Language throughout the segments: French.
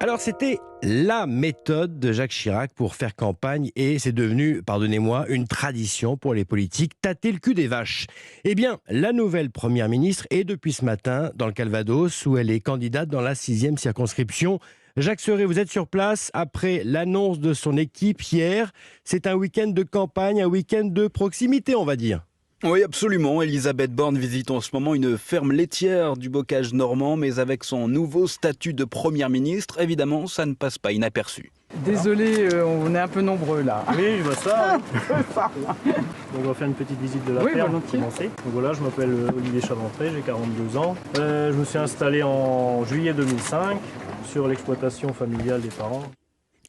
Alors c'était la méthode de Jacques Chirac pour faire campagne et c'est devenu, pardonnez-moi, une tradition pour les politiques, tâter le cul des vaches. Eh bien, la nouvelle première ministre est depuis ce matin dans le Calvados où elle est candidate dans la 6e circonscription. Jacques Serret, vous êtes sur place après l'annonce de son équipe hier. C'est un week-end de campagne, un week-end de proximité, on va dire. Oui, absolument. Elisabeth Borne visite en ce moment une ferme laitière du bocage normand, mais avec son nouveau statut de première ministre, évidemment, ça ne passe pas inaperçu. Désolé, on est un peu nombreux là. Oui, je vois ça. Donc on va faire une petite visite de la ferme pour commencer. Donc voilà, je m'appelle Olivier Chaventré, j'ai 42 ans. Je me suis installé en juillet 2005 sur l'exploitation familiale des parents.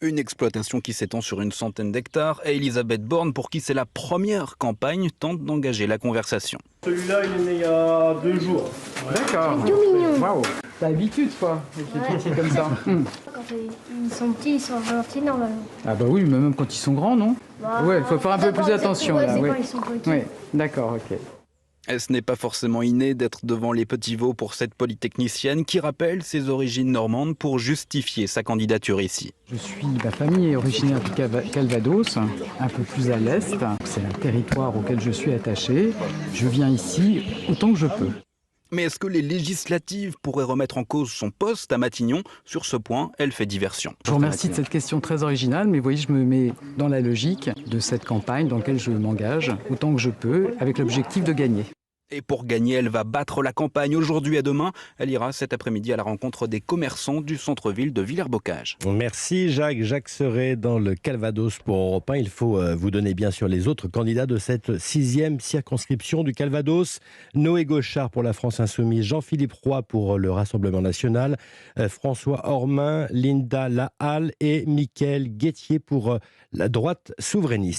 Une exploitation qui s'étend sur une centaine d'hectares et Elisabeth Borne, pour qui c'est la première campagne, tente d'engager la conversation. Celui-là, il est né il y a 2 jours. D'accord. C'est tout mignon. Waouh. T'as l'habitude quoi, avec les petits comme ça. Quand ils sont petits, ils sont gentils normalement. Ah bah oui, mais même quand ils sont grands, non? Ouais, il faut faire un peu plus attention là. C'est Oui, quand ils sont petits. d'accord, ok. Et ce n'est pas forcément inné d'être devant les petits veaux pour cette polytechnicienne qui rappelle ses origines normandes pour justifier sa candidature ici. Ma famille est originaire du Calvados, un peu plus à l'est. C'est un territoire auquel je suis attaché. Je viens ici autant que je peux. Mais est-ce que les législatives pourraient remettre en cause son poste à Matignon? Sur ce point, elle fait diversion. Je vous remercie de cette question très originale, mais vous voyez, je me mets dans la logique de cette campagne dans laquelle je m'engage autant que je peux, avec l'objectif de gagner. Et pour gagner, elle va battre la campagne aujourd'hui et demain. Elle ira cet après-midi à la rencontre des commerçants du centre-ville de Villers-Bocage. Merci Jacques. Jacques Serret dans le Calvados pour Europe 1. Il faut vous donner bien sûr les autres candidats de cette 6e circonscription du Calvados. Noé Gauchard pour la France Insoumise, Jean-Philippe Roy pour le Rassemblement National, François Ormin, Linda Lahalle et Mickaël Guettier pour la droite souverainiste.